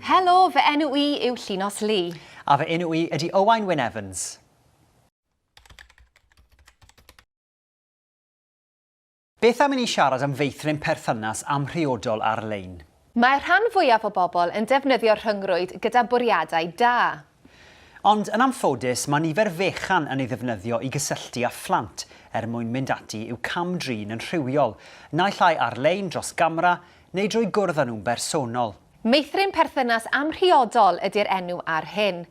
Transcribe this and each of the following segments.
Helo, fy enw I yw Llunos Lee. A fy enw I ydy Owain Wyn Evans. Beth am i ni siarad am feithrin perthynas amhriodol ar-lein? Mae'r rhan fwyaf o bobl yn defnyddio rhyngrwyd gyda bwriadau da. Ond yn amffodus, mae nifer fechan yn ei ddefnyddio i gysylltu â phlant mwyn mynd ati i'w camdrin yn rhywiol, naill ai ar-lein dros gamera neu drwy gwrdd â nhw'n bersonol. Meithrin perthynas amhriodol ydy'r enw ar hyn.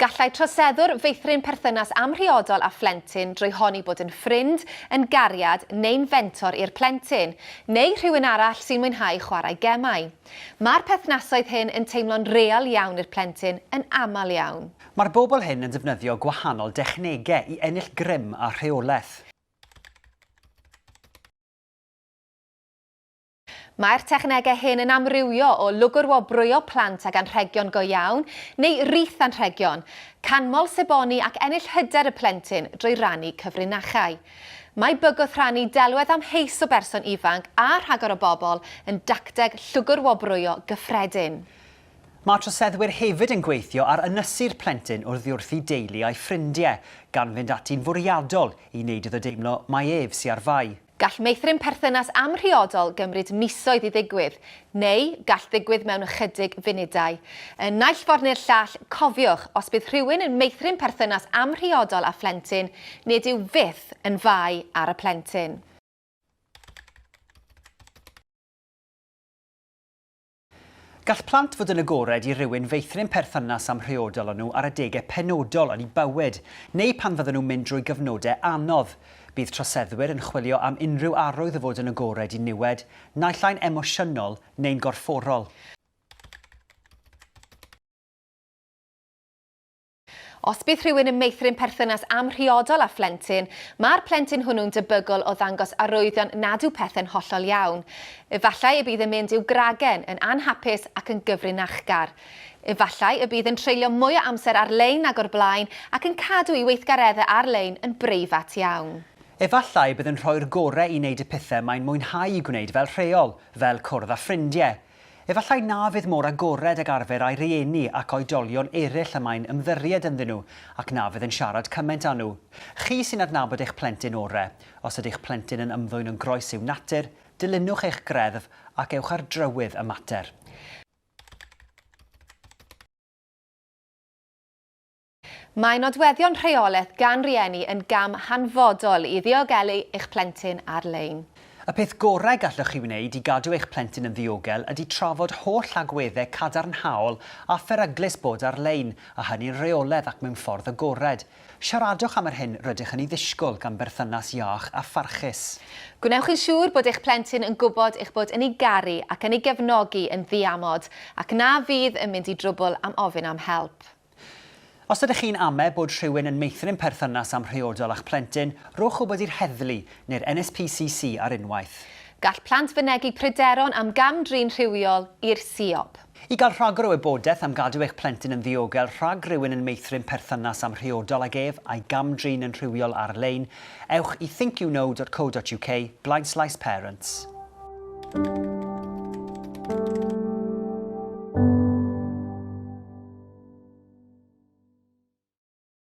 Gallai troseddwr feithrin perthynas amhriodol a phlentyn drwy honni bod yn ffrind, yn gariad neu'n fentor i'r plentyn, neu rhywun arall sy'n mwynhau chwarae gemau. Mae'r perthnasoedd hyn yn teimlo'n real iawn i'r plentyn yn aml iawn. Mae'r bobl hyn yn defnyddio gwahanol dechnegau i ennill grym a rheolaeth. Mae'r technegau hyn yn amrywio o lwgrwobrwyo plant ag anrhegion go iawn neu rith anrhegion, canmol seboni ac ennill hyder y plentyn drwy rannu cyfrinachau. Mae bygwth rhannu delwedd amheus o berson ifanc a rhagor o bobl yn dacteg llwgrwobrwyo gyffredin. Mae troseddwyr hefyd yn gweithio ar ynysu'r plentyn wrth ddiwrthi deulu a'i ffrindiau, gan fynd ati'n fwriadol i wneud iddo deimlo mae ef sy'n ar fai. Gall meithrin perthynas amhriodol gymryd misoedd i ddigwydd, neu gall ddigwydd mewn ychydig funudau. Yn naill ffordd neu'r llall, cofiwch, os bydd rhywun yn meithrin perthynas amhriodol â phlentyn, nid yw fyth yn fai ar y plentyn. Gall plant fod yn agored i rywun feithrin perthynas amhriodol â nhw ar adegau penodol yn eu bywyd, neu pan fydden nhw'n mynd drwy gyfnodau anodd. Bydd troseddwyr yn chwilio am unrhyw arwydd o fod yn agored i niwed, naill ai'n emosiynol neu'n gorfforol. Os bydd rhywun yn meithrin perthynas amhriodol â phlentyn, mae'r plentyn hwnnw'n debygol o ddangos arwyddion nad yw pethau'n hollol iawn. Efallai y bydd yn mynd i'w gragen yn anhapus ac yn gyfrinachgar. Efallai y bydd yn treulio mwy o amser ar-lein ag o'r blaen ac yn cadw i weithgareddau ar-lein yn breifat iawn. Efallai bydd yn rhoi'r gorau i wneud y pethau mae'n mwynhau i gwneud fel rheol, fel cwrdd â ffrindiau. Efallai na fydd mor agored ag arfer a'i rieni ac oedolion eraill y mae'n ymddiried ynddyn nhw, ac na fydd yn siarad cymaint â nhw. Chi sy'n adnabod eich plentyn orau. Os ydych plentyn yn ymddwyn yn groes i'w natur, dilynwch eich greddf ac ewch ar drywydd y mater. Mae nodweddion rheolaeth gan rieni yn gam hanfodol i ddiogelu eich plentyn ar-lein. Y peth gorau gallwch chi wneud i gadw eich plentyn yn ddiogel ydy trafod holl agweddau cadarnhaol a pheryglus bod ar-lein, a hynny'n reoledd ac mewn ffordd agored. Siaradwch am yr hyn rydych yn ei ddisgwyl gan berthynas iach a pharchus. Gwnewch yn siŵr bod eich plentyn yn gwybod eich bod yn ei garu ac yn ei gefnogi yn ddiamod, ac na fydd yn mynd i drwbl am ofyn am help. Os ydych chi'n ame bod rhywun yn meithrin perthynas amhriodol a'ch plentyn, rhowch wybod i'r heddlu neu'r NSPCC ar unwaith. Gall plant fynegu pryderon am gamdrin rhywiol i'r siop. I gael rhagor o wybodaeth am gadw eich plentyn yn ddiogel rhag rhywun yn meithrin perthynas amhriodol ag ef a'i gamdrin yn rhywiol ar-lein, ewch i thinkyouKnow.co.uk/parents.